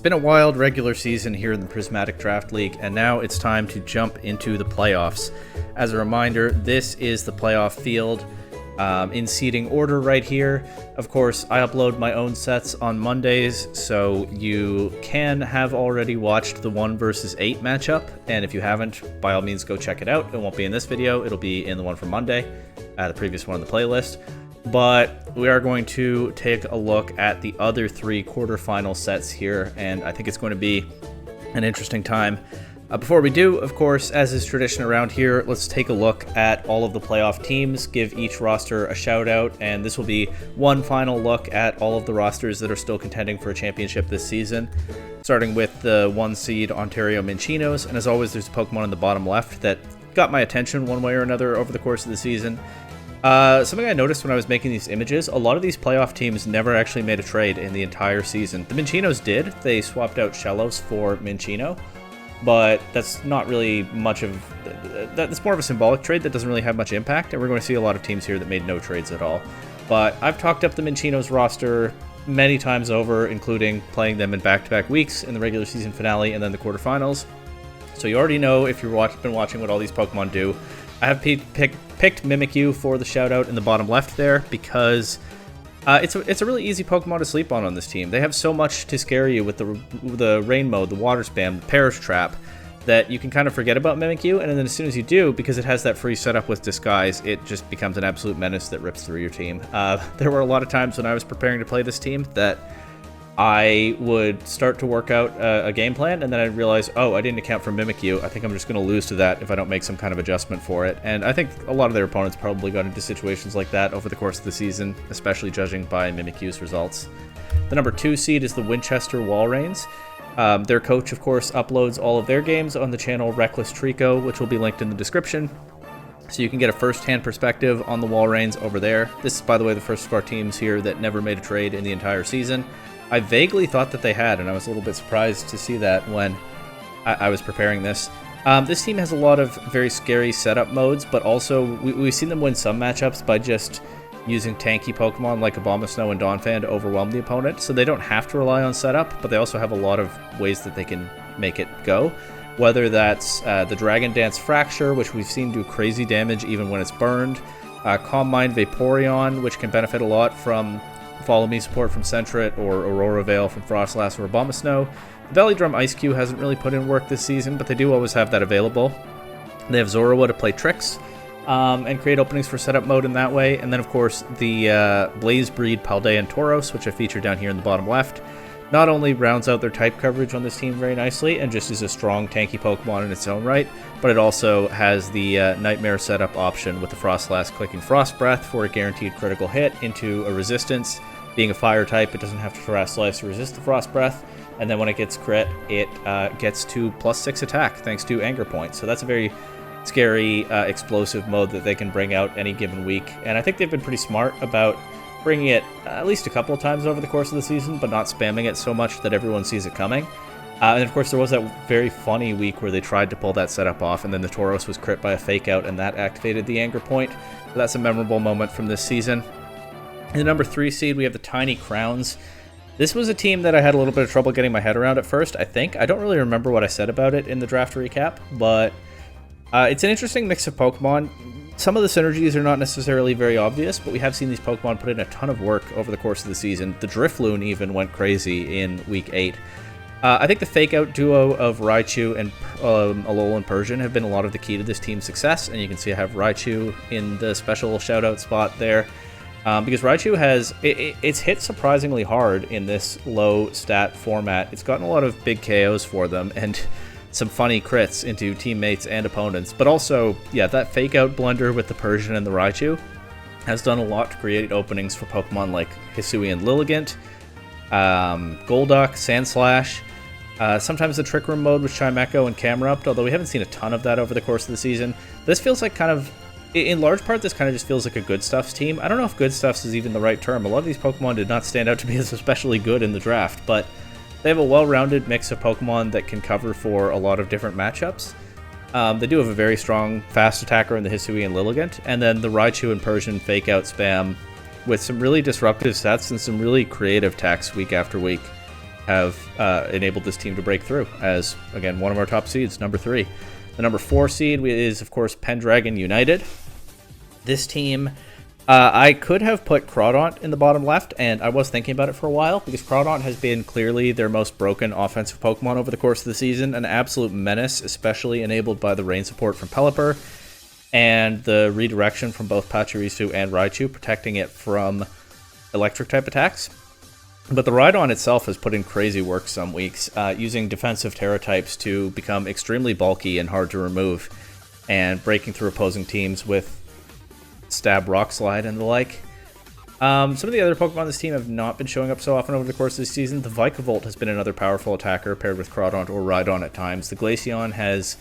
been a wild regular season here in the Prismatic Draft League, and now it's time to jump into the playoffs. As a reminder, this is the playoff field in seeding order right here. Of course, I upload my own sets on Mondays, so you can have already watched the 1 versus 8 matchup, and if you haven't, by all means go check it out. It won't be in this video, it'll be in the one from Monday, the previous one on the playlist. But we are going to take a look at the other 3 quarterfinal sets here, and I think it's going to be an interesting time. Before we do, of course, as is tradition around here, let's take a look at all of the playoff teams, give each roster a shout out, and this will be one final look at all of the rosters that are still contending for a championship this season, starting with the 1 seed Ontario Minchinos. And as always, there's a Pokemon in the bottom left that got my attention one way or another over the course of the season. Something I noticed when I was making these images, a lot of these playoff teams never actually made a trade in the entire season. The Minchinos did. They swapped out Shellos for Minchino, but that's not really much of... That's more of a symbolic trade that doesn't really have much impact, and we're going to see a lot of teams here that made no trades at all. But I've talked up the Minchinos roster many times over, including playing them in back-to-back weeks in the regular season finale and then the quarterfinals. So you already know, if you've been watching, what all these Pokemon do. I have picked Mimikyu for the shout-out in the bottom left there because it's a really easy Pokemon to sleep on this team. They have so much to scare you with the Rain Mode, the Water Spam, the Perish Trap, that you can kind of forget about Mimikyu, and then as soon as you do, because it has that free setup with Disguise, it just becomes an absolute menace that rips through your team. There were a lot of times when I was preparing to play this team that I would start to work out a game plan, and then I'd realize, oh, I didn't account for Mimikyu. I think I'm just going to lose to that if I don't make some kind of adjustment for it. And I think a lot of their opponents probably got into situations like that over the course of the season, especially judging by Mimikyu's results. The number 2 seed is the Winchester Walreins. Their coach, of course, uploads all of their games on the channel Reckless Trico, which will be linked in the description. So you can get a first-hand perspective on the Walreins over there. This is, by the way, the first of our teams here that never made a trade in the entire season. I vaguely thought that they had, and I was a little bit surprised to see that when I was preparing this. This team has a lot of very scary setup modes, but also we've seen them win some matchups by just using tanky Pokemon like Abomasnow and Donphan to overwhelm the opponent, so they don't have to rely on setup, but they also have a lot of ways that they can make it go. Whether that's the Dragon Dance Fracture, which we've seen do crazy damage even when it's burned, Calm Mind Vaporeon, which can benefit a lot from Follow Me support from Sentret, or Aurora Veil from Frostlass or Abomasnow. The Valley Drum Ice Cube hasn't really put in work this season, but they do always have that available. They have Zorua to play tricks and create openings for setup mode in that way. And then, of course, the Blaze Breed Paldean Tauros, which I feature down here in the bottom left, not only rounds out their type coverage on this team very nicely and just is a strong tanky Pokemon in its own right, but it also has the Nightmare setup option with the Frostlass clicking Frost Breath for a guaranteed critical hit into a resistance. Being a fire type, it doesn't have to Terrace Slice to resist the Frost Breath, and then when it gets crit, it gets to +6 attack thanks to Anger Point. So that's a very scary, explosive mode that they can bring out any given week, and I think they've been pretty smart about bringing it at least a couple of times over the course of the season, but not spamming it so much that everyone sees it coming. And of course, there was that very funny week where they tried to pull that setup off, and then the Tauros was crit by a fake out, and that activated the Anger Point. So that's a memorable moment from this season. In the number 3 seed, we have the Tiny Crowns. This was a team that I had a little bit of trouble getting my head around at first, I think. I don't really remember what I said about it in the draft recap, but it's an interesting mix of Pokemon. Some of the synergies are not necessarily very obvious, but we have seen these Pokemon put in a ton of work over the course of the season. The Drifloon even went crazy in Week 8. I think the fake-out duo of Raichu and Alolan Persian have been a lot of the key to this team's success, and you can see I have Raichu in the special shout-out spot there. Because Raichu it's hit surprisingly hard in this low stat format. It's gotten a lot of big KOs for them and some funny crits into teammates and opponents. But also, yeah, that fake out blunder with the Persian and the Raichu has done a lot to create openings for Pokemon like Hisui and Lilligant, Golduck, Sandslash, sometimes the Trick Room mode with Chimecho and Camerupt, although we haven't seen a ton of that over the course of the season. This feels like kind of... In large part, this kind of just feels like a Good Stuffs team. I don't know if Good Stuffs is even the right term. A lot of these Pokemon did not stand out to be as especially good in the draft, but they have a well-rounded mix of Pokemon that can cover for a lot of different matchups. They do have a very strong fast attacker in the Hisui and Lilligant, and then the Raichu and Persian fake-out spam with some really disruptive sets and some really creative techs week after week. have enabled this team to break through as, again, one of our top seeds, number 3. The number 4 seed is, of course, Pendragon United. This team, I could have put Crawdaunt in the bottom left, and I was thinking about it for a while, because Crawdaunt has been clearly their most broken offensive Pokemon over the course of the season, an absolute menace, especially enabled by the rain support from Pelipper, and the redirection from both Pachirisu and Raichu, protecting it from electric-type attacks. But the Rhydon itself has put in crazy work some weeks, using defensive Terra types to become extremely bulky and hard to remove, and breaking through opposing teams with Stab, Rock Slide, and the like. Some of the other Pokemon on this team have not been showing up so often over the course of this season. The Vikavolt has been another powerful attacker paired with Crawdaunt or Rhydon at times. The Glaceon has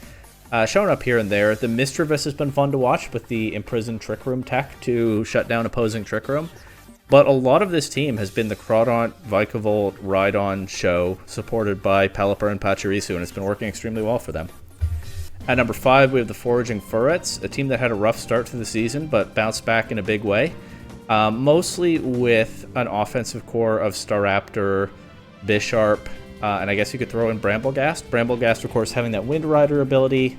shown up here and there. The Mischievous has been fun to watch with the Imprisoned Trick Room tech to shut down opposing Trick Room. But a lot of this team has been the Crawdaunt, Vikavolt, Rhydon show, supported by Pelipper and Pachirisu, and it's been working extremely well for them. At number 5, we have the Foraging Furrets, a team that had a rough start to the season, but bounced back in a big way. Mostly with an offensive core of Staraptor, Bisharp, and I guess you could throw in Bramblegast. Bramblegast, of course, having that Wind Rider ability,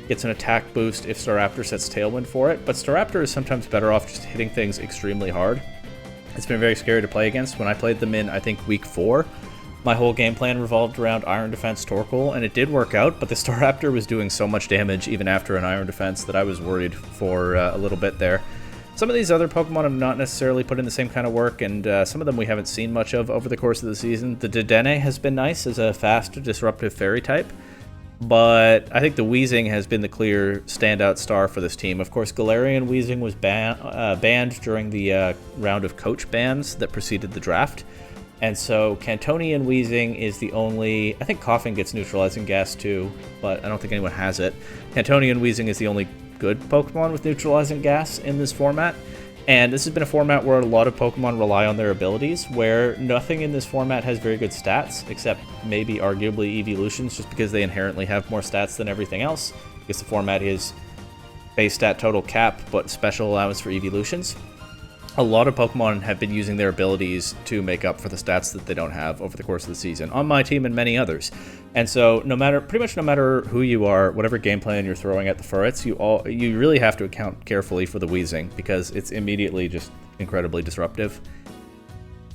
gets an attack boost if Staraptor sets Tailwind for it, but Staraptor is sometimes better off just hitting things extremely hard. It's been very scary to play against. When I played them in, I think, week 4, my whole game plan revolved around Iron Defense Torkoal, and it did work out, but the Staraptor was doing so much damage even after an Iron Defense that I was worried for a little bit there. Some of these other Pokemon have not necessarily put in the same kind of work, and some of them we haven't seen much of over the course of the season. The Dedenne has been nice as a fast, disruptive fairy type, but I think the Weezing has been the clear standout star for this team. Of course, Galarian Weezing was banned during the round of coach bans that preceded the draft. And so Cantonian Weezing is the only... I think Coughing gets neutralizing gas too, but I don't think anyone has it. Cantonian Weezing is the only good Pokemon with neutralizing gas in this format. And this has been a format where a lot of Pokemon rely on their abilities, where nothing in this format has very good stats, except maybe arguably Evolutions, just because they inherently have more stats than everything else, because the format is base stat total cap, but special allowance for Evolutions. A lot of Pokemon have been using their abilities to make up for the stats that they don't have over the course of the season, on my team and many others. And so pretty much no matter who you are, whatever game plan you're throwing at the Furrets, you really have to account carefully for the Weezing, because it's immediately just incredibly disruptive.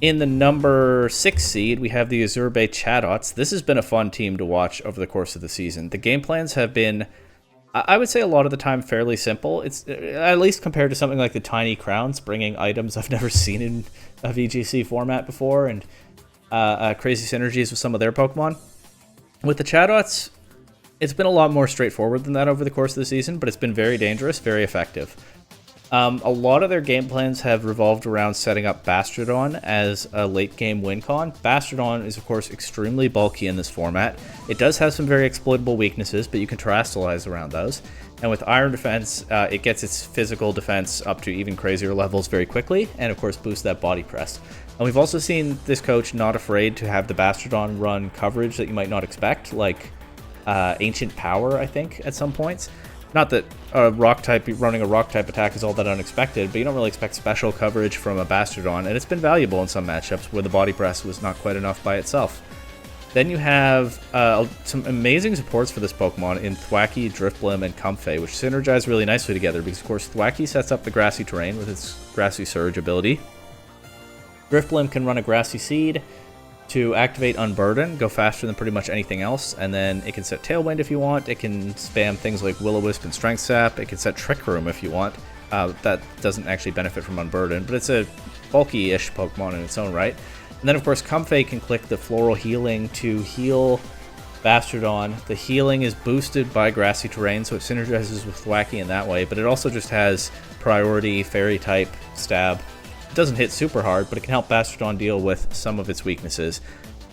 In the number 6 seed, we have the Azurbe Chatots. This has been a fun team to watch over the course of the season. The game plans have been, I would say, a lot of the time fairly simple. It's at least compared to something like the Tiny Crowns, bringing items I've never seen in a VGC format before, and crazy synergies with some of their Pokemon. With the Chatots, it's been a lot more straightforward than that over the course of the season, but it's been very dangerous, very effective. A lot of their game plans have revolved around setting up Bastrodon as a late-game win con. Bastrodon is, of course, extremely bulky in this format. It does have some very exploitable weaknesses, but you can terrestrialize around those. And with Iron Defense, it gets its physical defense up to even crazier levels very quickly, and of course boosts that body press. And we've also seen this coach not afraid to have the Bastrodon run coverage that you might not expect, like Ancient Power, I think, at some points. Not that running a rock type attack is all that unexpected, but you don't really expect special coverage from a Bastrodon, and it's been valuable in some matchups where the body press was not quite enough by itself. Then you have some amazing supports for this Pokemon in Thwackey, Drifblim, and Comfey, which synergize really nicely together because, of course, Thwackey sets up the grassy terrain with its Grassy Surge ability. Drifblim can run a Grassy Seed to activate Unburden, go faster than pretty much anything else, and then it can set Tailwind if you want. It can spam things like Will-O-Wisp and Strength Sap. It can set Trick Room if you want. That doesn't actually benefit from Unburden, but it's a bulky-ish Pokemon in its own right. And then, of course, Comfey can click the Floral Healing to heal Bastrodon. The healing is boosted by Grassy Terrain, so it synergizes with Thwackey in that way, but it also just has priority Fairy-type Stab. It doesn't hit super hard, but it can help Bastrodon deal with some of its weaknesses,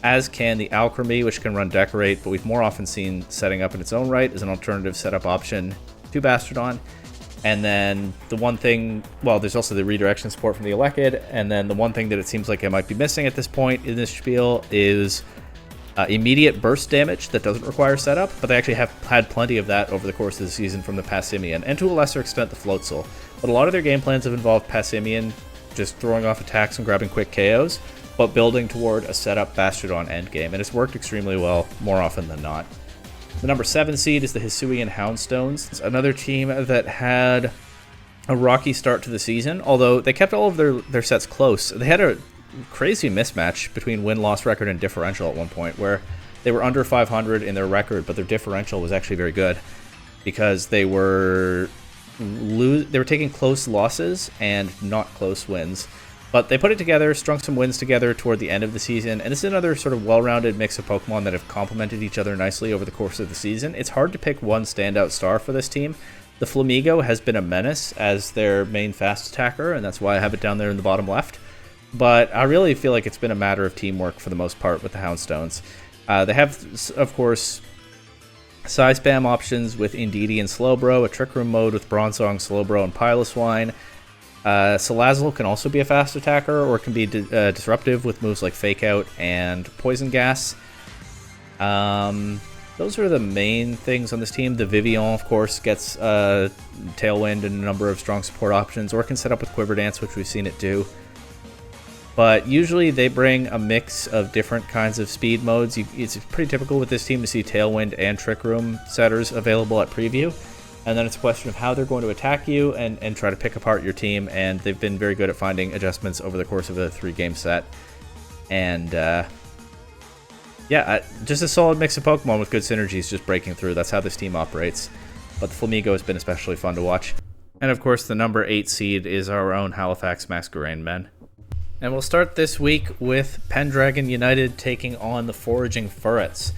as can the Alchemy, which can run Decorate, but we've more often seen setting up in its own right as an alternative setup option to Bastrodon. And then the one thing, well, there's also the redirection support from the Elekid, and then the one thing that it seems like it might be missing at this point in this spiel is immediate burst damage that doesn't require setup, but they actually have had plenty of that over the course of the season from the Passimian, and to a lesser extent the Floatzel. But a lot of their game plans have involved Passimian just throwing off attacks and grabbing quick KOs, but building toward a setup Bastardon endgame, and it's worked extremely well more often than not. The number 7 seed is the Hisuian Houndstones. It's another team that had a rocky start to the season, although they kept all of their sets close. They had a crazy mismatch between win-loss record and differential at one point, where they were under 500 in their record, but their differential was actually very good because they were taking close losses and not close wins. But they put it together, strung some wins together toward the end of the season, and this is another sort of well-rounded mix of Pokemon that have complemented each other nicely over the course of the season. It's hard to pick one standout star for this team. The Flamigo has been a menace as their main fast attacker, and that's why I have it down there in the bottom left. But I really feel like it's been a matter of teamwork for the most part with the Houndstones. They have, of course, side spam options with Indeedee and Slowbro, a Trick Room mode with Bronzong, Slowbro, and Piloswine. Salazzle can also be a fast attacker, or can be disruptive with moves like Fake Out and Poison Gas. Those are the main things on this team. The Vivillon, of course, gets Tailwind and a number of strong support options, or can set up with Quiver Dance, which we've seen it do. But usually they bring a mix of different kinds of speed modes. It's pretty typical with this team to see Tailwind and Trick Room setters available at preview. And then it's a question of how they're going to attack you and try to pick apart your team. And they've been very good at finding adjustments over the course of a 3-game set. And yeah, just a solid mix of Pokemon with good synergies just breaking through. That's how this team operates. But the Flamigo has been especially fun to watch. And of course, the number 8 seed is our own Halifax Masquerain Men. And we'll start this week with Pendragon United taking on the Foraging Furrets.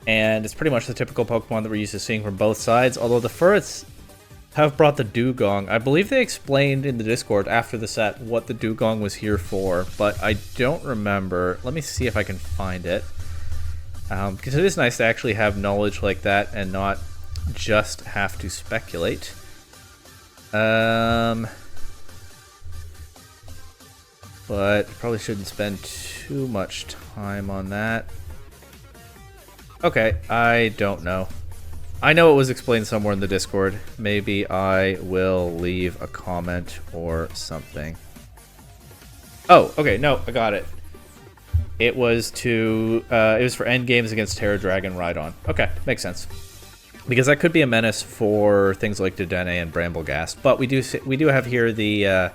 And it's pretty much the typical Pokemon that we're used to seeing from both sides, although the Furrets have brought the Dugong. I believe they explained in the Discord after the set what the Dugong was here for, but I don't remember. Let me see if I can find it. Because it is nice to actually have knowledge like that and not just have to speculate. But probably shouldn't spend too much time on that. Okay, I don't know. I know it was explained somewhere in the Discord. Maybe I will leave a comment or something. Oh, okay, no, I got it. It was for end games against Terra Dragon Rhydon. Okay, makes sense. Because that could be a menace for things like Dedenne and Bramblegast. But we do have here the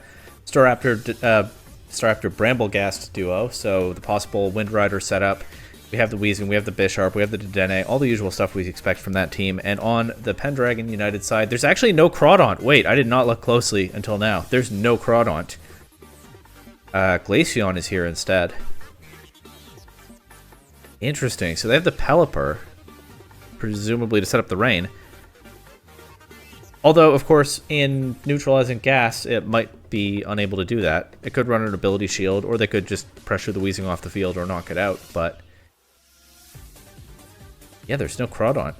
Staraptor Bramblegast duo, so the possible Wind Rider setup. We have the Weezing, we have the Bisharp, we have the Dedenne, all the usual stuff we expect from that team. And on the Pendragon United side, there's actually no Crawdaunt. Wait, I did not look closely until now. There's no Crawdaunt. Glaceon is here instead. Interesting. So they have the Pelipper, presumably to set up the rain. Although, of course, in neutralizing gas, it might be unable to do that. It could run an ability shield, or they could just pressure the Weezing off the field or knock it out, but yeah, there's no Crawdaunt.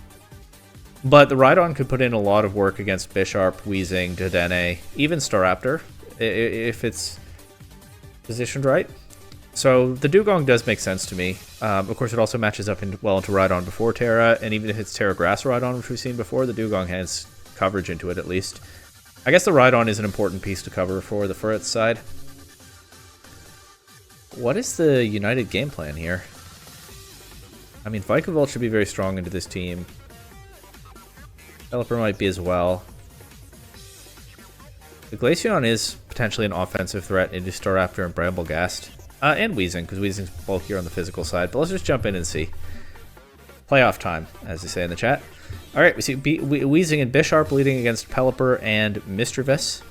But the Rhydon could put in a lot of work against Bisharp, Weezing, Dedenne, even Staraptor, if it's positioned right. So the Dugong does make sense to me. Of course, it also matches up well into Rhydon before Terra, and even if it's Terra Grass Rhydon, which we've seen before, the Dugong has coverage into it at least. I guess the Rhydon is an important piece to cover for the Furrets side. What is the United game plan here? I mean, Vikavolt should be very strong into this team. Pelipper might be as well. The Glaceon is potentially an offensive threat into Staraptor and Bramblegast. And Weezing, because Weezing's bulkier on the physical side. But let's just jump in and see. Playoff time, as they say in the chat. Alright, we see Weezing and Bisharp leading against Pelipper and Mischievous.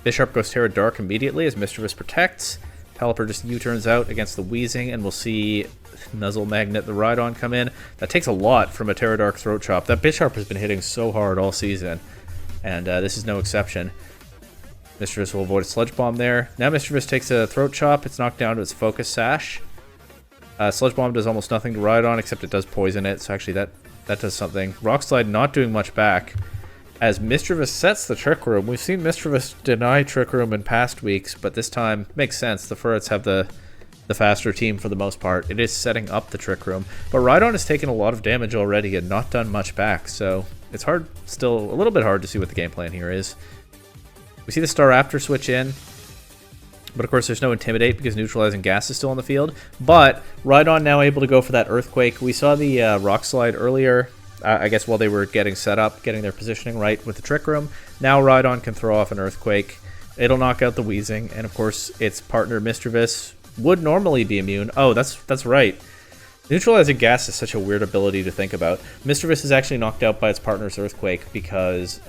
Bisharp goes Terra Dark immediately as Mischievous protects. Pelipper just U-turns out against the Weezing, and we'll see Nuzzle Magnet the Rhydon come in. That takes a lot from a Terra Dark Throat Chop. That Bisharp has been hitting so hard all season, and this is no exception. Mischievous will avoid a Sludge Bomb there. Now Mischievous takes a Throat Chop. It's knocked down to its Focus Sash. Sludge Bomb does almost nothing to Rhydon, except it does poison it, so actually that does something. Rock Slide not doing much back, as Mischievous sets the Trick Room. We've seen Mischievous deny Trick Room in past weeks, but this time makes sense. The Furrets have the faster team for the most part. It is setting up the Trick Room, but Rhydon has taken a lot of damage already and not done much back, so it's still a little bit hard to see what the game plan here is. We see the Staraptor switch in. But of course, there's no Intimidate because Neutralizing Gas is still on the field. But Rhydon now able to go for that Earthquake. We saw the Rock Slide earlier, I guess while they were getting set up, getting their positioning right with the Trick Room. Now Rhydon can throw off an Earthquake. It'll knock out the Wheezing. And of course, its partner Mischievous would normally be immune. Oh, that's right. Neutralizing Gas is such a weird ability to think about. Mischievous is actually knocked out by its partner's Earthquake because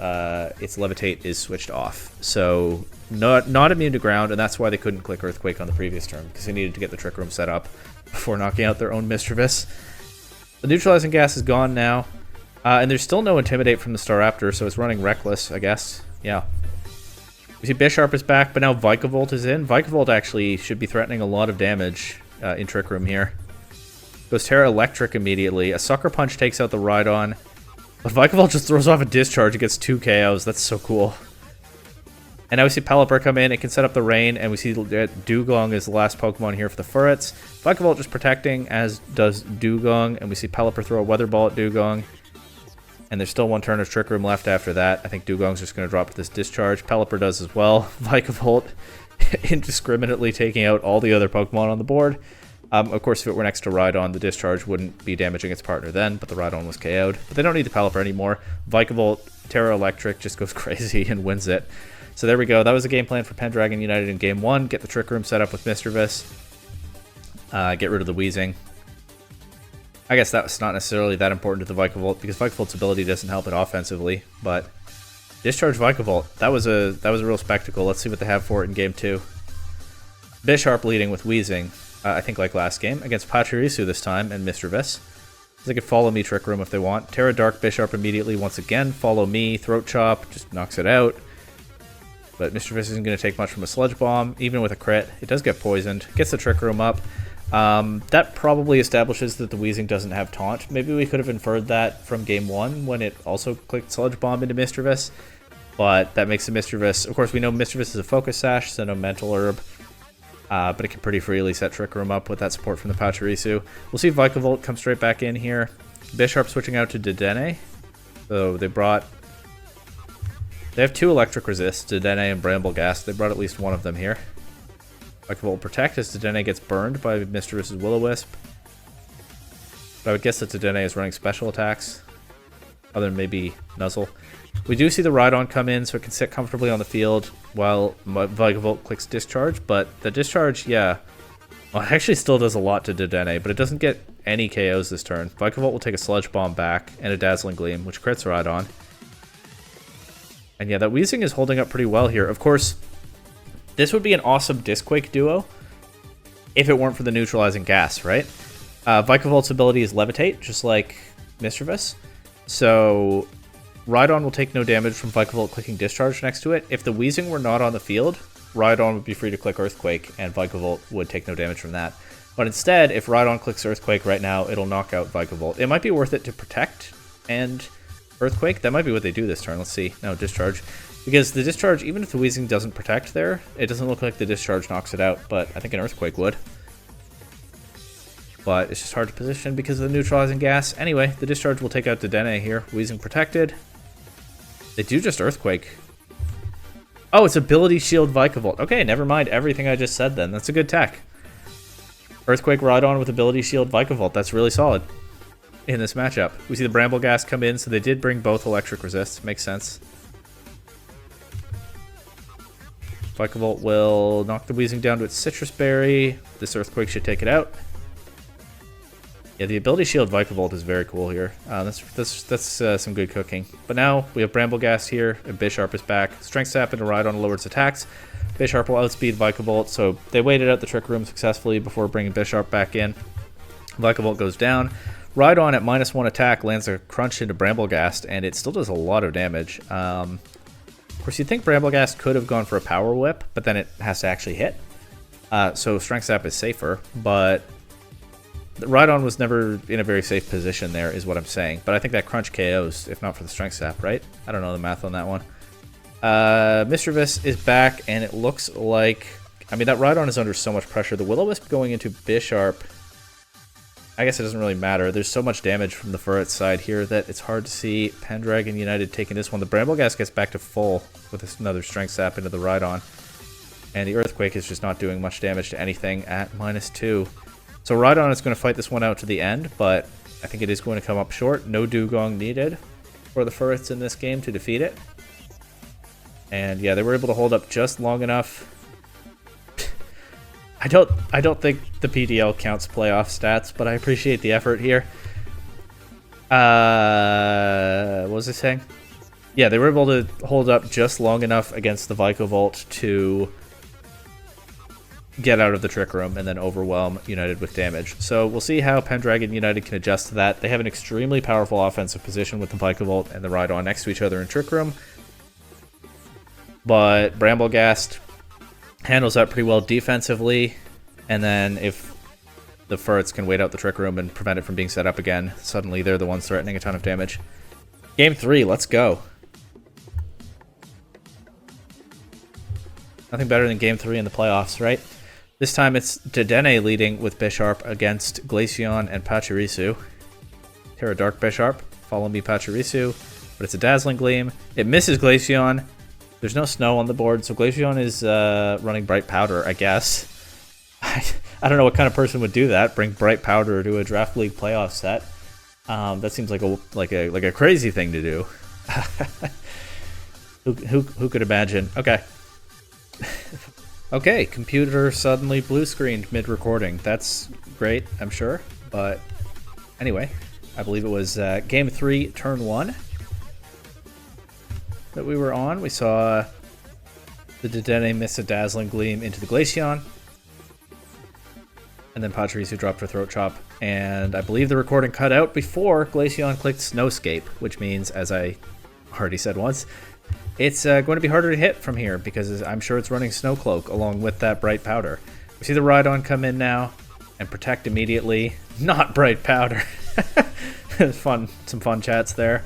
its Levitate is switched off. So not immune to ground, and that's why they couldn't click Earthquake on the previous turn, because they needed to get the Trick Room set up before knocking out their own Mischievous. The Neutralizing Gas is gone now, and there's still no Intimidate from the Staraptor, so it's running Reckless, I guess. Yeah. We see Bisharp is back, but now Vikavolt is in. Vikavolt actually should be threatening a lot of damage in Trick Room here. Goes Terra Electric immediately. A Sucker Punch takes out the Rhydon. But Vikavolt just throws off a Discharge and gets 2 KOs. That's so cool. And now we see Pelipper come in. It can set up the Rain. And we see Dugong is the last Pokemon here for the Furrets. Vikavolt just protecting, as does Dugong. And we see Pelipper throw a Weather Ball at Dugong. And there's still one turn of Trick Room left after that. I think Dugong's just going to drop this Discharge. Pelipper does as well. Vikavolt indiscriminately taking out all the other Pokemon on the board. Of course, if it were next to Rhydon, the Discharge wouldn't be damaging its partner then, but the Rhydon was KO'd. But they don't need the Pelipper anymore. Vikavolt, Terra Electric just goes crazy and wins it. So there we go. That was the game plan for Pendragon United in Game 1. Get the Trick Room set up with Mischievous. Get rid of the Wheezing. I guess that's not necessarily that important to the Vikavolt, because Vikavolt's ability doesn't help it offensively. But Discharge Vikavolt, that was a real spectacle. Let's see what they have for it in Game 2. Bisharp leading with Wheezing. I think like last game, against Pachirisu this time, and Mischievous. They could follow me Trick Room if they want. Terra Dark Bisharp immediately once again. Follow me, Throat Chop, just knocks it out. But Mischievous isn't going to take much from a Sludge Bomb, even with a crit. It does get poisoned. Gets the Trick Room up. That probably establishes that the Wheezing doesn't have Taunt. Maybe we could have inferred that from Game 1 when it also clicked Sludge Bomb into Mischievous. But that makes the Mischievous... Of course, we know Mischievous is a Focus Sash, so no Mental Herb. But it can pretty freely set Trick Room up with that support from the Pachirisu. We'll see Vikavolt come straight back in here. Bisharp switching out to Dedenne. So they have 2 Electric Resists, Dedenne and Bramblegast. They brought at least one of them here. Vikavolt will protect as Dedenne gets burned by Mischievous' Will-O-Wisp. But I would guess that Dedenne is running special attacks, other than maybe Nuzzle. We do see the Rhydon come in, so it can sit comfortably on the field while Vikavolt clicks Discharge, but the Discharge, yeah, well, it actually still does a lot to Dedenne, but it doesn't get any KOs this turn. Vikavolt will take a Sludge Bomb back and a Dazzling Gleam, which crits Rhydon. And yeah, that Wheezing is holding up pretty well here. Of course, this would be an awesome Disquake duo if it weren't for the Neutralizing Gas, right? Vikavolt's ability is Levitate, just like Mischievous. So Rhydon will take no damage from Vikavolt clicking Discharge next to it. If the Wheezing were not on the field, Rhydon would be free to click Earthquake, and Vikavolt would take no damage from that. But instead, if Rhydon clicks Earthquake right now, it'll knock out Vikavolt. It might be worth it to protect and Earthquake. That might be what they do this turn. Let's see. No, Discharge. Because the Discharge, even if the Wheezing doesn't protect there, it doesn't look like the Discharge knocks it out, but I think an Earthquake would. But it's just hard to position because of the Neutralizing Gas. Anyway, the Discharge will take out Dedenne here. Wheezing protected. They do just Earthquake. Oh, it's Ability Shield Vikavolt. Okay, never mind everything I just said then. That's a good tech. Earthquake Rhydon with Ability Shield Vikavolt. That's really solid in this matchup. We see the Bramblegast come in, so they did bring both Electric Resists. Makes sense. Vikavolt will knock the Wheezing down to its Citrus Berry. This Earthquake should take it out. Yeah, the Ability Shield Vikavolt is very cool here. That's some good cooking. But now we have Bramblegast here, and Bisharp is back. Strength Sap into Rhydon to lower its attacks. Bisharp will outspeed Vikavolt, so they waited out the Trick Room successfully before bringing Bisharp back in. Vikavolt goes down. Rhydon at -1 attack lands a Crunch into Bramblegast, and it still does a lot of damage. Of course, you'd think Bramblegast could have gone for a Power Whip, but then it has to actually hit. So Strength Sap is safer, but Rhydon was never in a very safe position there, is what I'm saying. But I think that Crunch KOs, if not for the Strength Sap, right? I don't know the math on that one. Mischievous is back, and it looks like... I mean, that Rhydon is under so much pressure. The Will-O-Wisp going into Bisharp... I guess it doesn't really matter. There's so much damage from the Furrets side here that it's hard to see Pendragon United taking this one. The Bramblegast gets back to full with another Strength Sap into the Rhydon. And the Earthquake is just not doing much damage to anything at -2. So Rhydon is going to fight this one out to the end, but I think it is going to come up short. No Dugong needed for the Furrets in this game to defeat it. And yeah, they were able to hold up just long enough. I don't think the PDL counts playoff stats, but I appreciate the effort here. What was I saying? Yeah, they were able to hold up just long enough against the Vikavolt to get out of the Trick Room and then overwhelm United with damage. So we'll see how Pendragon United can adjust to that. They have an extremely powerful offensive position with the Vikavolt and the Rhydon next to each other in Trick Room. But Bramblegast handles that pretty well defensively. And then if the Furrets can wait out the Trick Room and prevent it from being set up again, suddenly they're the ones threatening a ton of damage. Game 3, let's go. Nothing better than Game 3 in the playoffs, right? This time it's Dedenne leading with Bisharp against Glaceon and Pachirisu. Terra Dark Bisharp, follow me Pachirisu, but it's a Dazzling Gleam. It misses Glaceon. There's no snow on the board, so Glaceon is running Bright Powder, I guess. I don't know what kind of person would do that, bring Bright Powder to a Draft League playoff set. That seems like a crazy thing to do. Who could imagine? Okay. Okay, computer suddenly blue screened mid-recording. That's great, I'm sure. But anyway, I believe it was Game 3, Turn 1 that we were on. We saw the Dedenne miss a Dazzling Gleam into the Glaceon. And then Pachirisu dropped her Throat Chop. And I believe the recording cut out before Glaceon clicked Snowscape, which means, as I already said once, it's going to be harder to hit from here because I'm sure it's running Snow Cloak along with that Bright Powder. We see the Rhydon come in now and protect immediately. Not Bright Powder. Some fun chats there.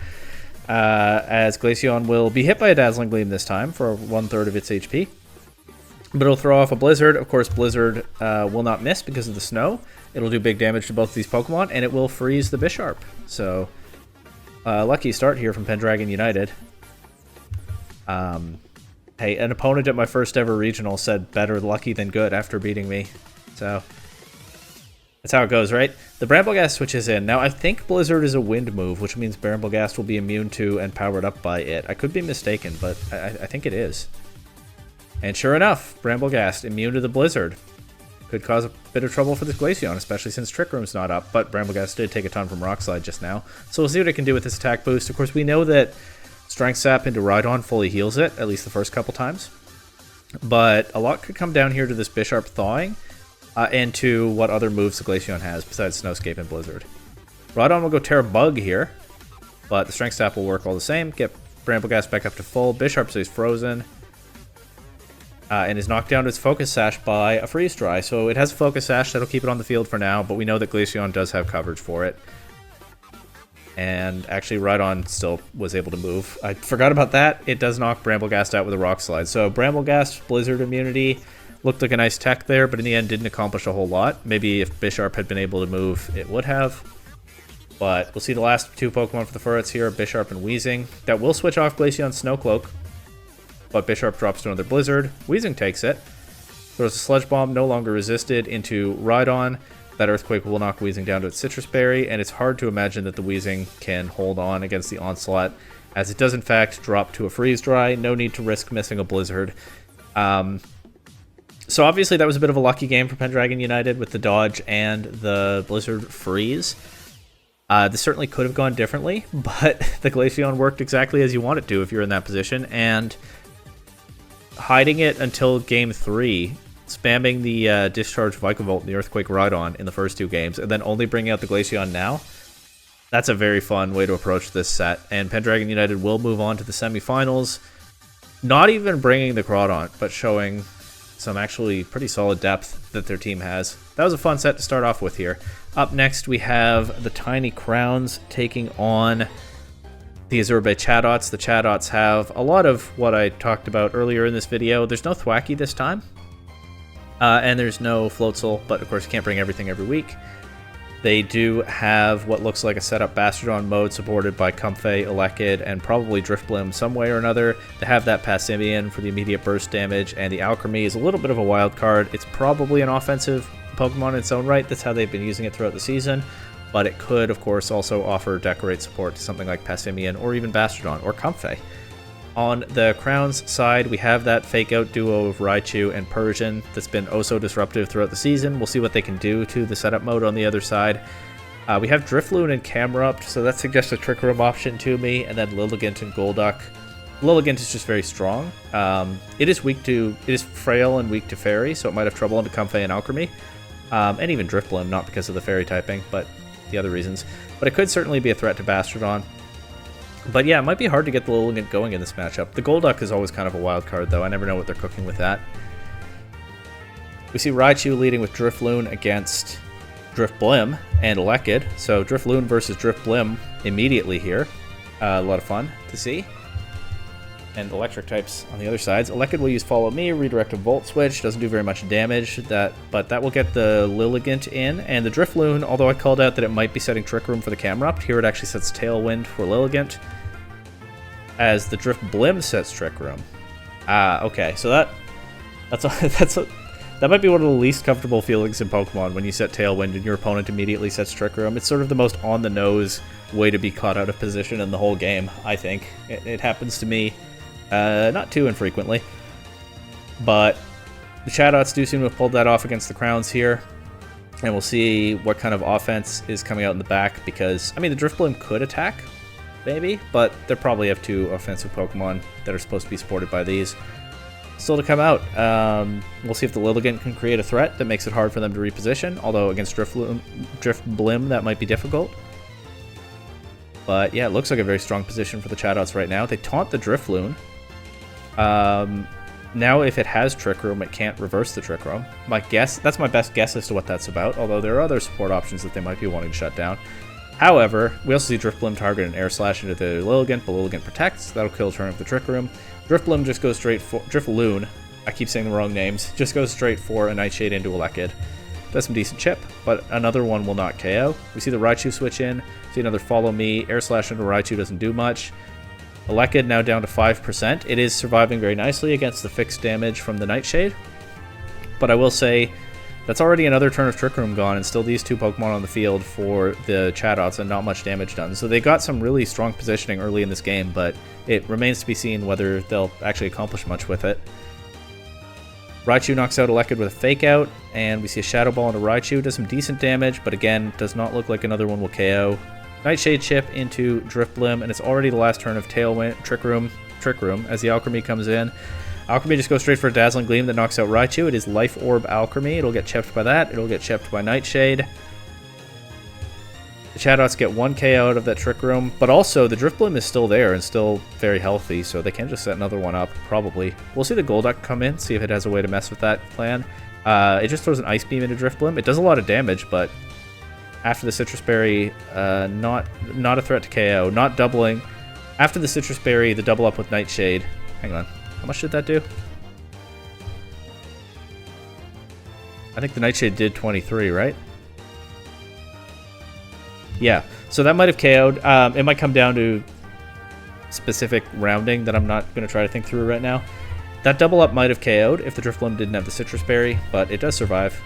As Glaceon will be hit by a Dazzling Gleam this time for 1/3 of its HP. But it'll throw off a Blizzard. Of course, Blizzard will not miss because of the snow. It'll do big damage to both of these Pokemon, and it will freeze the Bisharp. So, lucky start here from Pendragon United. Hey, an opponent at my first ever regional said better lucky than good after beating me. So, that's how it goes, right? The Bramblegast switches in. Now, I think Blizzard is a wind move, which means Bramblegast will be immune to and powered up by it. I could be mistaken, but I think it is. And sure enough, Bramblegast immune to the Blizzard. Could cause a bit of trouble for this Glaceon, especially since Trick Room's not up, but Bramblegast did take a ton from Rock Slide just now. So we'll see what it can do with this attack boost. Of course, we know that Strength Sap into Rhydon fully heals it, at least the first couple times. But a lot could come down here to this Bisharp thawing, and to what other moves the Glaceon has besides Snowscape and Blizzard. Rhydon will go Terra Bug here, but the Strength Sap will work all the same. Get Bramblegast back up to full. Bisharp stays frozen. And is knocked down to its Focus Sash by a Freeze Dry. So it has a Focus Sash that'll keep it on the field for now, but we know that Glaceon does have coverage for it. And actually, Rhydon still was able to move. I forgot about that. It does knock Bramblegast out with a Rock Slide. So Bramblegast, Blizzard immunity, looked like a nice tech there, but in the end didn't accomplish a whole lot. Maybe if Bisharp had been able to move, it would have. But we'll see the last two Pokemon for the Furrets here, Bisharp and Weezing. That will switch off Glaceon's Snow Cloak. But Bisharp drops to another Blizzard. Weezing takes it. Throws a Sludge Bomb, no longer resisted, into Rhydon. That Earthquake will knock Weezing down to its Citrus Berry, and it's hard to imagine that the Weezing can hold on against the Onslaught, as it does in fact drop to a Freeze Dry. No need to risk missing a Blizzard. So obviously that was a bit of a lucky game for Pendragon United with the dodge and the Blizzard Freeze. This certainly could have gone differently, but the Glaceon worked exactly as you want it to if you're in that position, and hiding it until Game 3, spamming the Discharge Vikavolt and the Earthquake Rhydon in the first two games, and then only bringing out the Glaceon now, that's a very fun way to approach this set. And Pendragon United will move on to the semifinals, not even bringing the Crawdaunt, but showing some actually pretty solid depth that their team has. That was a fun set to start off with here. Up next, we have the Tiny Crowns taking on the Azurbe Chatots. The Chatots have a lot of what I talked about earlier in this video. There's no Thwackey this time, and there's no Floatzel, but of course you can't bring everything every week. They do have what looks like a setup Bastardon mode supported by Comfey, Elekid, and probably Driftblim some way or another. They have that Passimian for the immediate burst damage, and the Alchemy is a little bit of a wild card. It's probably an offensive Pokemon in its own right. That's how they've been using it throughout the season. But it could, of course, also offer Decorate support to something like Passimian or even Bastardon or Comfey. On the Crowns side, we have that fake-out duo of Raichu and Persian that's been oh so disruptive throughout the season. We'll see what they can do to the setup mode on the other side. We have Drifloon and Camerupt, so that suggests a Trick Room option to me, and then Lilligant and Golduck. Lilligant is just very strong. It is frail and weak to Fairy, so it might have trouble into Comfey and Alchemy. And even Drifblim, not because of the Fairy typing, but the other reasons. But it could certainly be a threat to Bastardon. But yeah, it might be hard to get the Lilligant going in this matchup. The Golduck is always kind of a wild card, though. I never know what they're cooking with that. We see Raichu leading with Drifloon against Driftblim and Elekid. So Drifloon versus Driftblim immediately here. A lot of fun to see. And electric types on the other sides. Elekid will use Follow Me, redirect a Volt Switch. Doesn't do very much damage, but that will get the Lilligant in. And the Drifloon, although I called out that it might be setting Trick Room for the Camerupt, here it actually sets Tailwind for Lilligant. As the Driftblim sets Trick Room. Okay, so that might be one of the least comfortable feelings in Pokemon when you set Tailwind and your opponent immediately sets Trick Room. It's sort of the most on-the-nose way to be caught out of position in the whole game, I think. It happens to me not too infrequently. But the Chatots do seem to have pulled that off against the Crowns here. And we'll see what kind of offense is coming out in the back because, I mean, the Driftblim could attack, maybe, but they probably have two offensive Pokemon that are supposed to be supported by these. Still to come out. We'll see if the Lilligant can create a threat that makes it hard for them to reposition, although against Driftblim that might be difficult. But yeah, it looks like a very strong position for the Chatots right now. They taunt the Drifloon. Now if it has Trick Room, it can't reverse the Trick Room. That's my best guess as to what that's about, although there are other support options that they might be wanting to shut down. However, we also see Driftblim target an Air Slash into the Lilligant, but Lilligant protects. That'll kill turn of the Trick Room. Driftblim just goes straight for... Drifloon, I keep saying the wrong names, just goes straight for a Nightshade into Elekid. Does some decent chip, but another one will not KO. We see the Raichu switch in, see another Follow Me, Air Slash into Raichu doesn't do much. Elekid now down to 5%. It is surviving very nicely against the fixed damage from the Nightshade, but I will say that's already another turn of Trick Room gone, and still these two Pokemon on the field for the Chatots and not much damage done. So they got some really strong positioning early in this game, but it remains to be seen whether they'll actually accomplish much with it. Raichu knocks out Elekid with a Fake Out, and we see a Shadow Ball into Raichu. Does some decent damage, but again, does not look like another one will KO. Nightshade chip into Driftblim, and it's already the last turn of Tailwind, Trick Room, as the Alchemy comes in. Alchemy just goes straight for a Dazzling Gleam that knocks out Raichu. It is Life Orb Alchemy. It'll get chipped by that. It'll get chipped by Nightshade. The Chatots get 1k out of that Trick Room, but also the Driftblim is still there and still very healthy, so they can just set another one up, probably. We'll see the Golduck come in, see if it has a way to mess with that plan. It just throws an Ice Beam into Driftblim. It does a lot of damage, but after the Citrus Berry, not a threat to KO, not doubling. After the Citrus Berry, the double up with Nightshade. Hang on. How much did that do? I think the Nightshade did 23, right? Yeah, so that might have KO'd. It might come down to specific rounding that I'm not going to try to think through right now. That double up might have KO'd if the Drifblim didn't have the Citrus Berry, but it does survive.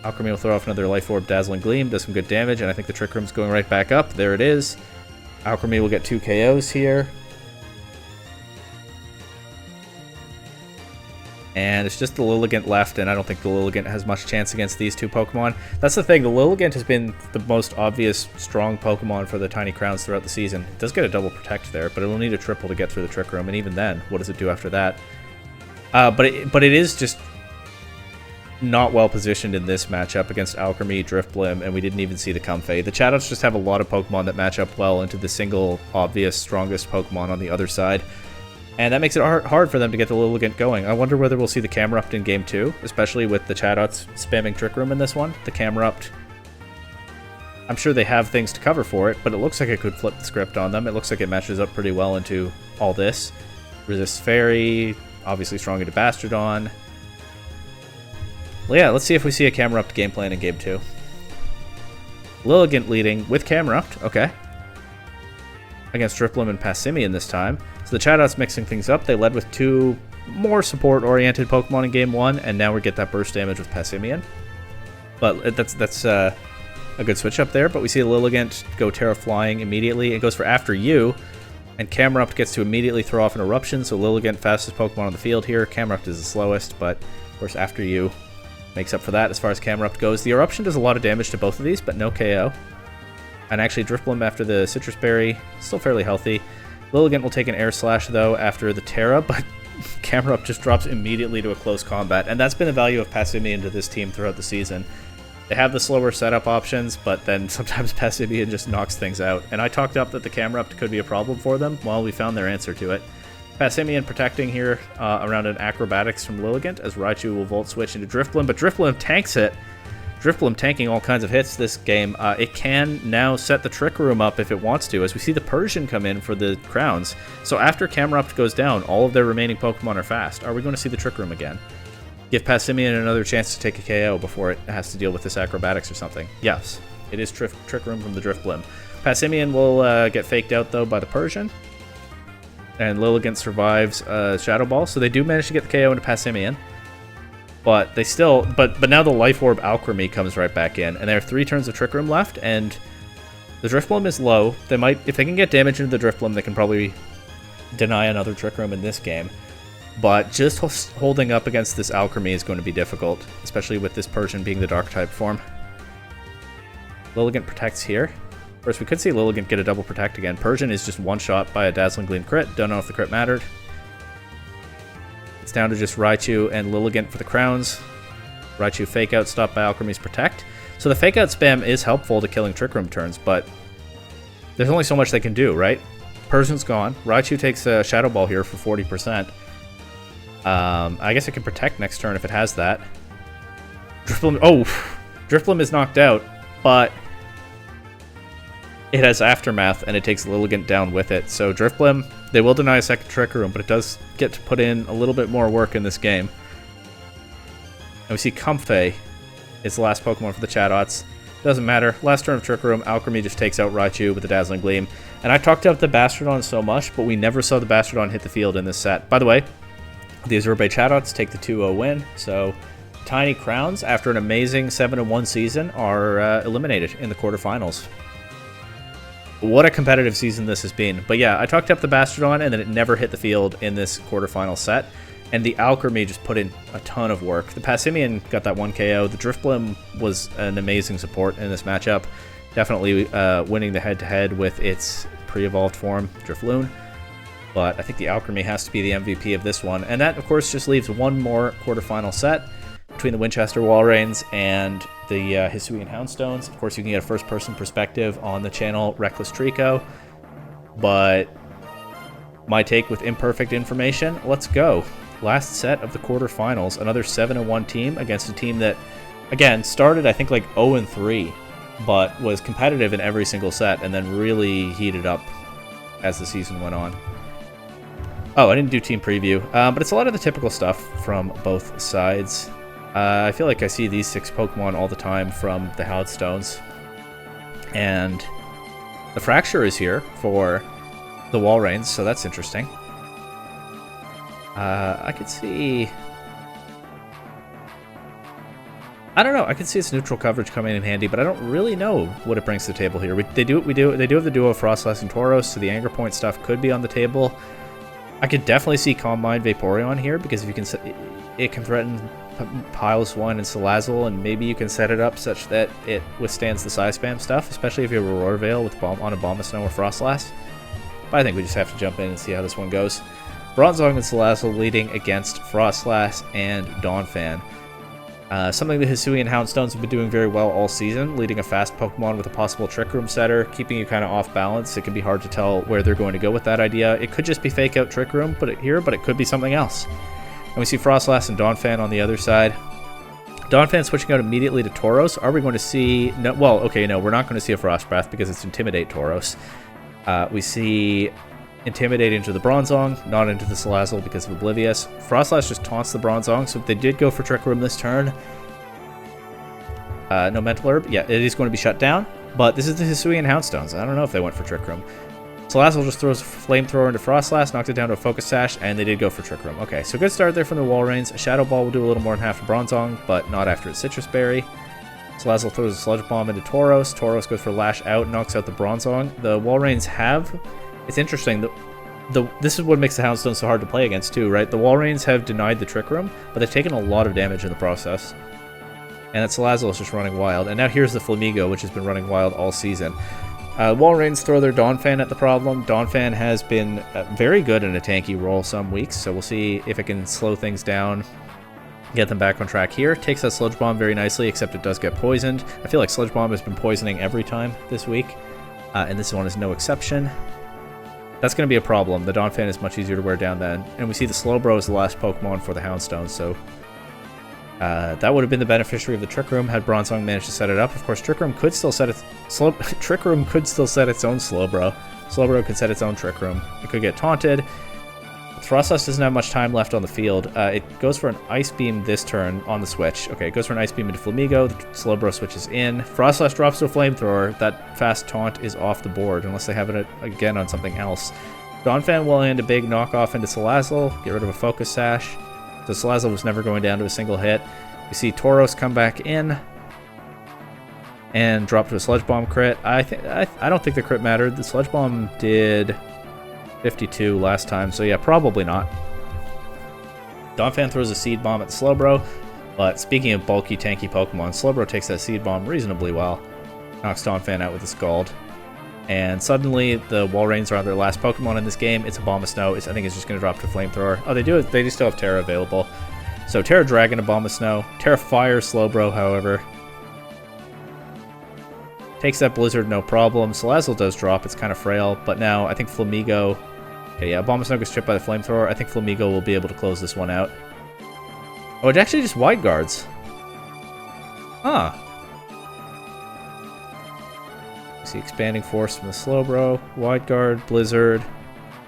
Alchemy will throw off another Life Orb Dazzling Gleam, does some good damage, and I think the Trick Room's going right back up. There it is. Alchemy will get 2 KOs here. And it's just the Lilligant left, and I don't think the Lilligant has much chance against these two Pokemon. That's the thing, the Lilligant has been the most obvious strong Pokemon for the Tiny Crowns throughout the season. It does get a double protect there, but it'll need a triple to get through the Trick Room, and even then, what does it do after that? But it is just not well positioned in this matchup against Alchemy, Driftblim, and we didn't even see the Comfey. The Chatots just have a lot of Pokemon that match up well into the single obvious strongest Pokemon on the other side. And that makes it hard for them to get the Lilligant going. I wonder whether we'll see the Camerupt in Game 2, especially with the Chatots spamming Trick Room in this one. The Camerupt, I'm sure they have things to cover for it, but it looks like it could flip the script on them. It looks like it matches up pretty well into all this. Resists Fairy, obviously strong into Bastardon. Well, yeah, let's see if we see a Camerupt game plan in Game 2. Lilligant leading with Camerupt, okay. Against Drifblim and Passimian this time. So the Chatots mixing things up. They led with 2 more support-oriented Pokemon in Game 1, and now we get that burst damage with Passimian. But that's a good switch up there. But we see Lilligant go Terra Flying immediately. It goes for After You, and Camerupt gets to immediately throw off an Eruption, so Lilligant, fastest Pokemon on the field here. Camerupt is the slowest, but of course After You makes up for that as far as Camerupt goes. The Eruption does a lot of damage to both of these, but no KO. And actually Drifblim after the Citrus Berry, still fairly healthy. Lilligant will take an Air Slash though after the Terra, but Camerupt just drops immediately to a close combat, and that's been the value of Passimian to this team throughout the season. They have the slower setup options, but then sometimes Passimian just knocks things out. And I talked up that the Camerupt could be a problem for them. Well, we found their answer to it. Passimian protecting here around an Acrobatics from Lilligant as Raichu will Volt Switch into Drifblim, but Drifblim tanks it. Drifblim tanking all kinds of hits this game. It can now set the Trick Room up if it wants to, as we see the Persian come in for the Crowns. So after Camerupt goes down, all of their remaining Pokemon are fast. Are we going to see the Trick Room again? Give Passimian another chance to take a KO before it has to deal with this Acrobatics or something. Yes, it is Trick Room from the Drifblim. Passimian will get faked out, though, by the Persian. And Lilligant survives Shadow Ball, so they do manage to get the KO into Passimian. But they still, but now the Life Orb Alchemy comes right back in, and there are 3 turns of Trick Room left, and the Drifblim is low. They might, if they can get damage into the Drifblim, they can probably deny another Trick Room in this game. But just holding up against this Alchemy is going to be difficult, especially with this Persian being the Dark-type form. Lilligant protects here. Of course, we could see Lilligant get a double protect again. Persian is just one-shot by a Dazzling Gleam crit. Don't know if the crit mattered. It's down to just Raichu and Lilligant for the Crowns. Raichu Fake Out stopped by Alchemy's Protect. So the Fake Out spam is helpful to killing Trick Room turns, but there's only so much they can do, right? Persian's gone. Raichu takes a Shadow Ball here for 40%. I guess it can Protect next turn if it has that. Drifblim, Drifblim is knocked out, but it has Aftermath, and it takes Lilligant down with it. So Drifblim, they will deny a second Trick Room, but it does get to put in a little bit more work in this game. And we see Comfey is the last Pokemon for the Chatots. Doesn't matter. Last turn of Trick Room, Alchemy just takes out Raichu with the Dazzling Gleam. And I talked about the Bastrodon so much, but we never saw the Bastrodon hit the field in this set. By the way, the Azure Chatots take the 2-0 win, so Tiny Crowns, after an amazing 7-1 season, are eliminated in the quarterfinals. What a competitive season this has been. But yeah, I talked up the Bastrodon, and then it never hit the field in this quarterfinal set. And the Alchemy just put in a ton of work. The Passimian got that 1 KO. The Drifblim was an amazing support in this matchup. Definitely winning the head-to-head with its pre-evolved form, Drifloon. But I think the Alchemy has to be the MVP of this one. And that, of course, just leaves one more quarterfinal set between the Winchester Walreins and the Hisuian Houndstones. Of course, you can get a first-person perspective on the channel Reckless Trico. But my take with imperfect information, let's go. Last set of the quarterfinals, another 7-1 team against a team that, again, started, I think, like 0-3, but was competitive in every single set and then really heated up as the season went on. Oh, I didn't do team preview, but it's a lot of the typical stuff from both sides. I feel like I see these 6 Pokemon all the time from the Houndstones. And the Fracture is here for the Walreins, so that's interesting. I could see... I don't know. I could see its neutral coverage coming in handy, but I don't really know what it brings to the table here. They do have the duo of Frostlass and Tauros, so the Anger Point stuff could be on the table. I could definitely see Calm Mind Vaporeon here, because if you can, it can threaten Piles 1 and Salazzle, and maybe you can set it up such that it withstands the size spam stuff, especially if you have a Roar Veil with on a Abomasnow or Frostlass. But I think we just have to jump in and see how this one goes. Bronzong and Salazzle leading against Frostlass and Donphan. Something the Hisuian Houndstones have been doing very well all season, leading a fast Pokemon with a possible Trick Room setter, keeping you kind of off balance. It can be hard to tell where they're going to go with that idea. It could just be Fake Out Trick Room but it could be something else. And we see Frostlass and Donphan on the other side. Donphan switching out immediately to Tauros. Are we going to see... No, well, okay, no, we're not going to see a Frost Breath because it's Intimidate Tauros. We see Intimidate into the Bronzong, not into the Salazzle because of Oblivious. Frostlass just taunts the Bronzong, so if they did go for Trick Room this turn... no Mental Herb. Yeah, it is going to be shut down. But this is the Hisuian Houndstones. I don't know if they went for Trick Room. Salazzle just throws a Flamethrower into Frostlass, knocks it down to a Focus Sash, and they did go for Trick Room. Okay, so good start there from the Walreins. A Shadow Ball will do a little more than half a Bronzong, but not after its Citrus Berry. Salazzle throws a Sludge Bomb into Tauros. Tauros goes for Lash Out, knocks out the Bronzong. The Walreins have... It's interesting, this is what makes the Houndstones so hard to play against too, right? The Walreins have denied the Trick Room, but they've taken a lot of damage in the process. And that Salazzle is just running wild. And now here's the Flamigo, which has been running wild all season. Walreins throw their Donphan at the problem. Donphan has been very good in a tanky role some weeks, so we'll see if it can slow things down, get them back on track here. Takes that Sludge Bomb very nicely, except it does get poisoned. I feel like Sludge Bomb has been poisoning every time this week, and this one is no exception. That's going to be a problem. The Donphan is much easier to wear down then. And we see the Slowbro is the last Pokemon for the Houndstones, so that would have been the beneficiary of the Trick Room had Bronzong managed to set it up. Of course, Trick Room could still set its Trick Room could still set its own Slowbro. Slowbro could set its own Trick Room. It could get taunted. Frostlass doesn't have much time left on the field. It goes for an Ice Beam this turn on the switch. Okay, it goes for an Ice Beam into Flamigo. The Slowbro switches in. Frostlass drops to a Flamethrower. That fast taunt is off the board unless they have it again on something else. Donphan will land a big knockoff into Salazzle. Get rid of a Focus Sash. So Salazzle was never going down to a single hit. We see Tauros come back in and drop to a Sludge Bomb crit. I don't think the crit mattered. The Sludge Bomb did 52 last time, so yeah, probably not. Donphan throws a Seed Bomb at the Slowbro, but speaking of bulky, tanky Pokemon, Slowbro takes that Seed Bomb reasonably well. Knocks Donphan out with a Scald. And suddenly, the Walreins are on their last Pokemon in this game. It's a Bomb of Snow. I think it's just going to drop to Flamethrower. Oh, they do. They do still have Terra available. So Terra Dragon, a Bomb of Snow. Terra Fire Slowbro, however. Takes that Blizzard, no problem. Salazzle does drop. It's kind of frail. But now, I think Flamigo... Okay, yeah, Bomb of Snow gets tripped by the Flamethrower. I think Flamigo will be able to close this one out. Oh, it actually just Wide Guards. Huh. See Expanding Force from the Slowbro, Wide Guard, Blizzard,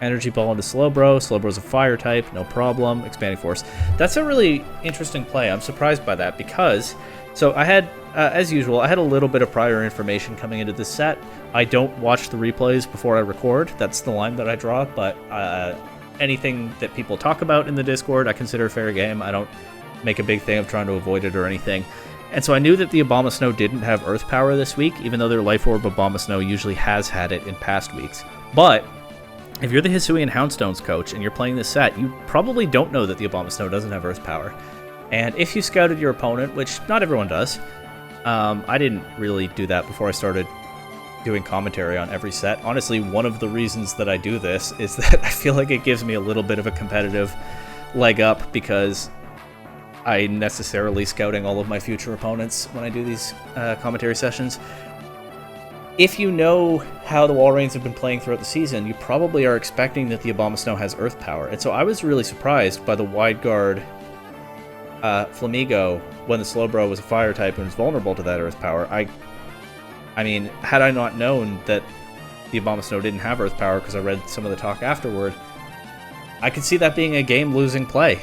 Energy Ball into Slowbro. Slowbro's a Fire type, no problem. Expanding Force. That's a really interesting play. I'm surprised by that because, so I had, as usual, I had a little bit of prior information coming into this set. I don't watch the replays before I record. That's the line that I draw, but anything that people talk about in the Discord, I consider fair game. I don't make a big thing of trying to avoid it or anything. And so I knew that the Abomasnow didn't have Earth Power this week, even though their Life Orb Abomasnow usually has had it in past weeks. But if you're the Hisuian Houndstones coach and you're playing this set, you probably don't know that the Abomasnow doesn't have Earth Power. And if you scouted your opponent, which not everyone does, I didn't really do that before I started doing commentary on every set. Honestly, one of the reasons that I do this is that I feel like it gives me a little bit of a competitive leg up because I necessarily scouting all of my future opponents when I do these commentary sessions. If you know how the Walreins have been playing throughout the season, you probably are expecting that the Abomasnow has Earth Power. And so I was really surprised by the Wide Guard Flamigo when the Slowbro was a Fire type and was vulnerable to that Earth Power. I mean, had I not known that the Abomasnow didn't have Earth Power because I read some of the talk afterward, I could see that being a game-losing play.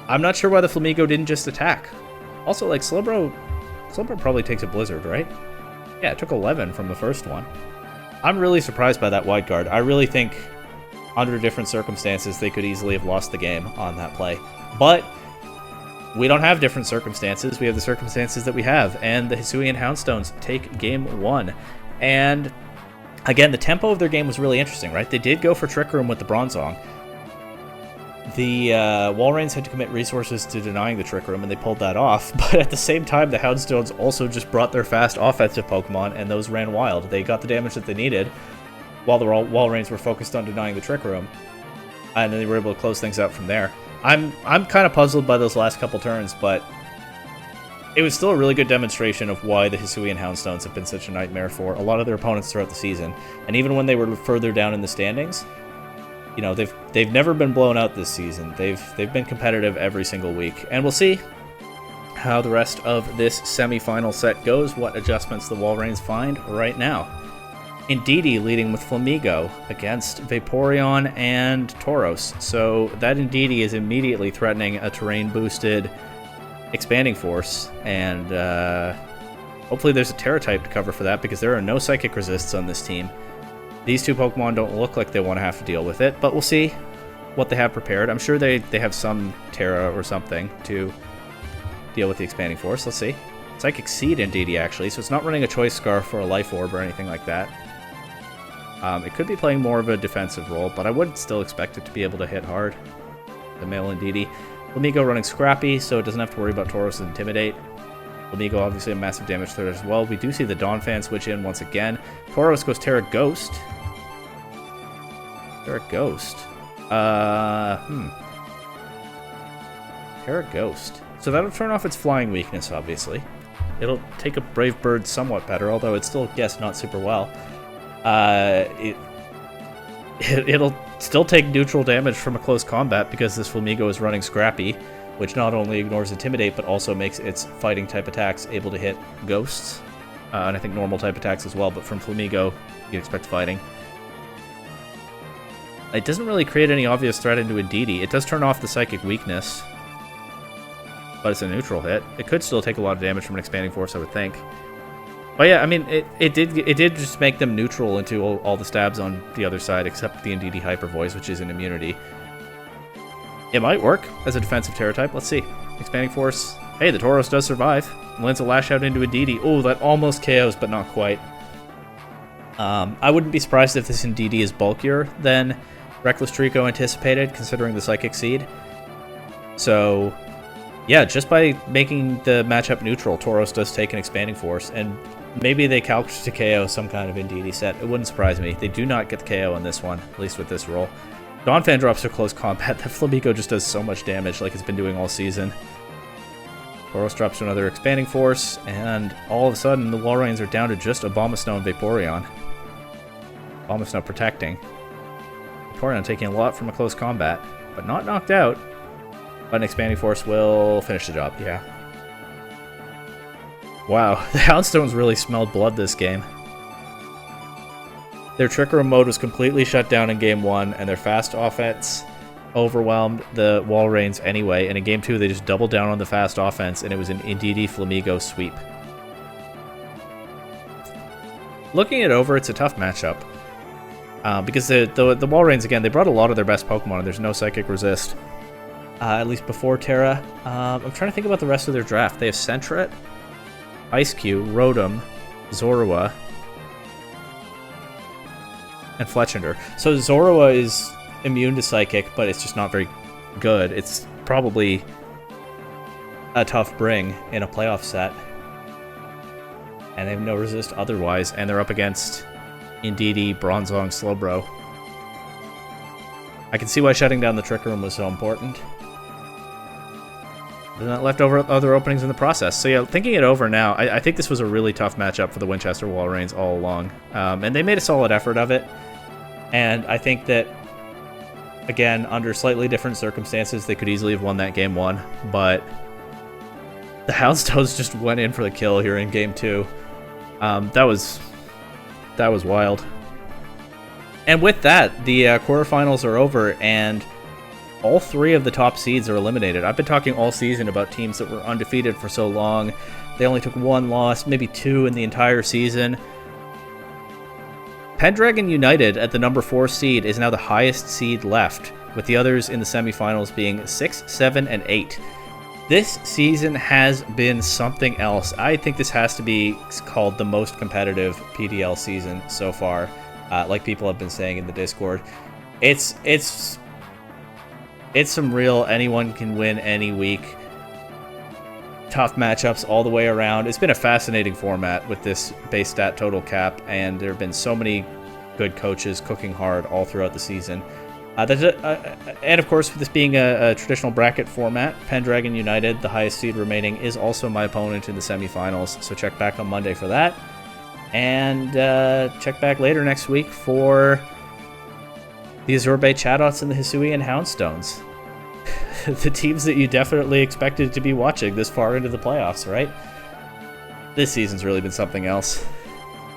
I'm not sure why the Flamigo didn't just attack. Also, like, Slowbro probably takes a Blizzard, right? Yeah, it took 11 from the first one. I'm really surprised by that Wide Guard. I really think, under different circumstances, they could easily have lost the game on that play. But we don't have different circumstances. We have the circumstances that we have, and the Hisuian Houndstones take game 1. And, again, the tempo of their game was really interesting, right? They did go for Trick Room with the Bronzong. The Walreins had to commit resources to denying the Trick Room, and they pulled that off. But at the same time, the Houndstones also just brought their fast offensive Pokemon, and those ran wild. They got the damage that they needed, while the Walreins were focused on denying the Trick Room, and then they were able to close things out from there. I'm kind of puzzled by those last couple turns, but it was still a really good demonstration of why the Hisuian Houndstones have been such a nightmare for a lot of their opponents throughout the season. And even when they were further down in the standings, you know, they've never been blown out this season. They've been competitive every single week. And we'll see how the rest of this semi-final set goes, what adjustments the Walreins find right now. Indeedee leading with Flamigo against Vaporeon and Tauros. So that Indeedee is immediately threatening a terrain-boosted Expanding Force. And Hopefully there's a Terra type to cover for that, because there are no Psychic Resists on this team. These two Pokemon don't look like they want to have to deal with it, but we'll see what they have prepared. I'm sure they have some Terra or something to deal with the Expanding Force. Let's see. Psychic Seed Indeedee, actually, so it's not running a Choice Scarf or a Life Orb or anything like that. It could be playing more of a defensive role, but I would still expect it to be able to hit hard. The male Indeedee. Flamigo running Scrappy, so it doesn't have to worry about Tauros' Intimidate. Flamigo obviously a massive damage threat as well. We do see the Donphan switch in once again. Tauros goes Terra Ghost. Terra Ghost. Terra Ghost. So that'll turn off its flying weakness, obviously. It'll take a Brave Bird somewhat better, although it's still, yes, not super well. It'll still take neutral damage from a close combat because this Flamigo is running Scrappy, which not only ignores Intimidate, but also makes its fighting type attacks able to hit Ghosts, and I think normal type attacks as well, but from Flamigo, you'd expect fighting. It doesn't really create any obvious threat into Indeedee. It does turn off the Psychic Weakness, but it's a neutral hit. It could still take a lot of damage from an Expanding Force, I would think. But yeah, I mean, it did just make them neutral into all the stabs on the other side, except the Indeedee Hyper Voice, which is an immunity. It might work as a defensive Terra type. Let's see. Expanding Force. Hey, the Tauros does survive. Lands a Lash Out into Indeedee. Oh, that almost KOs, but not quite. I wouldn't be surprised if this Indeedee is bulkier than Reckless Trico anticipated, considering the Psychic Seed. So, yeah, just by making the matchup neutral, Tauros does take an Expanding Force, and maybe they calced to KO some kind of Indeedee set. It wouldn't surprise me. They do not get the KO on this one, at least with this roll. Donphan drops to close combat. That Flamigo just does so much damage like it's been doing all season. Tauros drops to another Expanding Force, and all of a sudden the Walreins are down to just Abomasnow and Vaporeon. Abomasnow protecting. Vaporeon taking a lot from a close combat, but not knocked out. But an Expanding Force will finish the job, yeah. Wow, the Houndstones really smelled blood this game. Their Trick Room mode was completely shut down in Game 1, and their fast offense overwhelmed the Walreins anyway, and in Game 2 they just doubled down on the fast offense, and it was an Indeedee Flamigo sweep. Looking it over, it's a tough matchup. Because the Walreins, again, they brought a lot of their best Pokemon, and there's no Psychic Resist. At least before Terra. I'm trying to think about the rest of their draft. They have Sentret, Ice-Q, Rotom, Zorua, and Fletchinder. So Zorua is immune to Psychic, but it's just not very good. It's probably a tough bring in a playoff set. And they have no resist otherwise, and they're up against Indeedee, Bronzong, Slowbro. I can see why shutting down the Trick Room was so important. And that left over other openings in the process. So yeah, thinking it over now, I think this was a really tough matchup for the Winchester Walreins all along. And they made a solid effort of it. And I think that, again, under slightly different circumstances, they could easily have won that Game 1. But the Houndstones just went in for the kill here in Game 2. That was wild. And with that, the quarterfinals are over, and all three of the top seeds are eliminated. I've been talking all season about teams that were undefeated for so long. They only took one loss, maybe two in the entire season. Pendragon United at the number 4 seed is now the highest seed left, with the others in the semifinals being 6, 7, and 8. This season has been something else. I think this has to be called the most competitive PDL season so far, like people have been saying in the Discord. It's some real anyone can win any week. Tough matchups all the way around. It's been a fascinating format with this base stat total cap, and there have been so many good coaches cooking hard all throughout the season. And of course, with this being a traditional bracket format, Pendragon United, the highest seed remaining, is also my opponent in the semifinals. So check back on Monday for that. And check back later next week for the Azure Bay Chatots and the Hisuian Houndstones. The teams that you definitely expected to be watching this far into the playoffs, right? This season's really been something else.